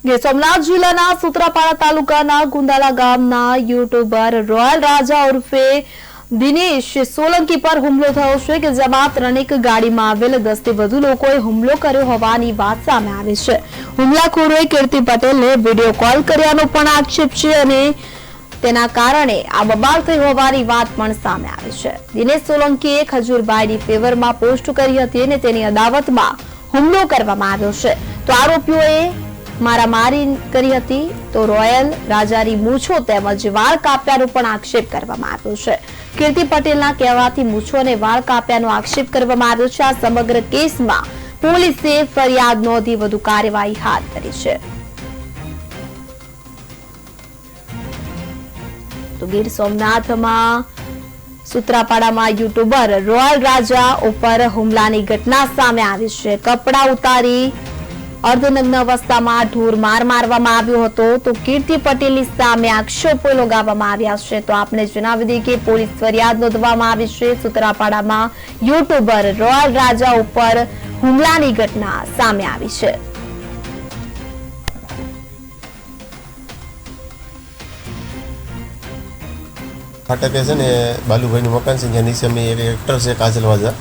ગીર સોમનાથ જિલ્લાના સૂત્રાપાડા તાલુકાના ગુંદાલા ગામના યુટ્યુબર રોયલ રાજા ઉર્ફે દિનેશ સોલંકી પર હુમલો થયો છે કે જેમાં ત્રણેક ગાડીમાં આવેલ 10 થી વધુ લોકોએ હુમલો કર્યો હોવાની વાત સામે આવી છે। હુમલાખોરોએ કીર્તિ પટેલને વિડીયો કોલ કર્યાનો પણ આક્ષેપ છે અને તેના કારણે આ બબાલ થઈ હોવાની વાત પણ સામે આવી છે। દિનેશ સોલંકીએ ખજૂરભાઈની ફેવરમાં પોસ્ટ કરી હતી અને તેની અદાવતમાં હુમલો કરવામાં આવ્યો છે। તો આરોપીઓએ મારામારી કરી હતી તો રોયલ રાજાની મૂછો તેમજ વાળ કાપ્યાનો પણ આક્ષેપ કરવામાં આવ્યો છે। કીર્તિ પટેલના કહેવાથી મૂછો અને વાળ કાપ્યાનો આક્ષેપ કરવામાં આવ્યો છે। આ સમગ્ર કેસમાં પોલીસે ફરિયાદ નોંધી વધુ કાર્યવાહી હાથ ધરી છે। તો ગીર સોમનાથમાં સૂત્રાપાડામાં યુટ્યુબર રોયલ રાજા ઉપર હુમલાની ઘટના સામે આવી છે। કપડા ઉતારી અર્ધનગ્ન અવસ્થામાં ઢોર માર મારવામાં આવ્યો હતો તો કીર્તિ પટેલની સામે આક્ષેપો લગાવવામાં આવ્યા છે। તો આપને જણાવી દઈએ કે પોલીસ ફરિયાદ નોંધવામાં આવી છે। સૂત્રાપાડામાં યુટ્યુબર રોયલ રાજા ઉપર હુમલાની ઘટના સામે આવી છે। ફાટકે છે ને બાલુભાઈનું મકાન છે જ્યાં નીચે અમે એક એક્ટર છે કાજલ વાજા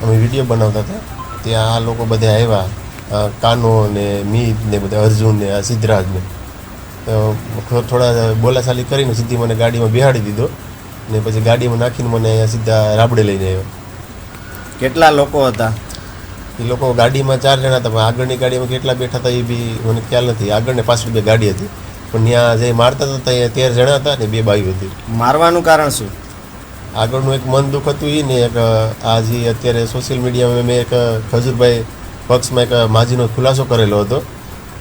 અમે વિડીયો બનાવતા હતા ત્યાં આ લોકો બધા આવ્યા કાનો ને મીત ને બધા અર્જુન ને સિદ્ધરાજ ને થોડા બોલાચાલી કરીને સીધી મને ગાડીમાં બેહાડી દીધો ને પછી ગાડીમાં નાખીને મને અહીંયા સીધા રાબડે લઈને આવ્યો। કેટલા લોકો હતા? એ લોકો ગાડીમાં 4 જણા હતા પણ આગળની ગાડીમાં કેટલા બેઠા હતા એ બી મને ખ્યાલ નથી। આગળ ને પાછળ 2 ગાડી હતી પણ ત્યાં જે મારતા હતા ત્યાં 13 જણા હતા ને 2 બાઈઓ હતી। મારવાનું કારણ શું? આગળનું એક મન દુઃખ હતું એ ને એક આ જે અત્યારે સોશિયલ મીડિયામાં મેં એક ખજૂરભાઈ પક્ષમાં એક માજીનો ખુલાસો કરેલો હતો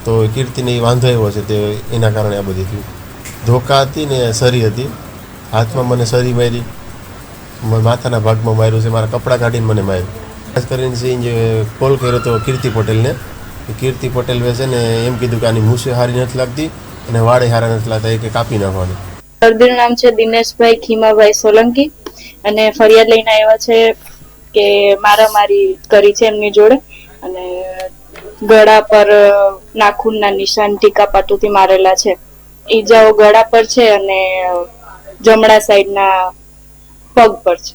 તો કીર્તિને એ વાંધો આવ્યો છે તે એના કારણે આ બધી થયું। ધોકા હતી ને સરી હતી, હાથમાં મને સરી મારી, માથાના ભાગમાં માર્યું છે, મારા કપડાં કાઢીને મને માર્યું। ખાસ કરીને જે કોલ કર્યો હતો કીર્તિ પટેલને, કીર્તિ પટેલ છે ને એમ કીધું કે આની મૂછે સારી નથી લાગતી અને વાળે સારા નથી લાગતા એ કે કાપી નાખવાની। દર્દીનું નામ છે દિનેશભાઈ ખીમાભાઈ સોલંકી અને ફરિયાદ લઈને આવ્યા છે કે મારામારી કરી છે એમની જોડે અને ગળા પર નાખૂનના નિશાન ટીકા પાટુથી મારેલા છે। ઈજાઓ ગળા પર છે અને જમણા સાઈડના પગ પર છે।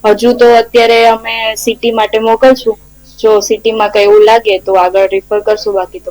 હજુ તો અત્યારે અમે સિટી માટે મોકલશું, જો સિટીમાં કઈ એવું લાગે તો આગળ રિફર કરશું, બાકી તો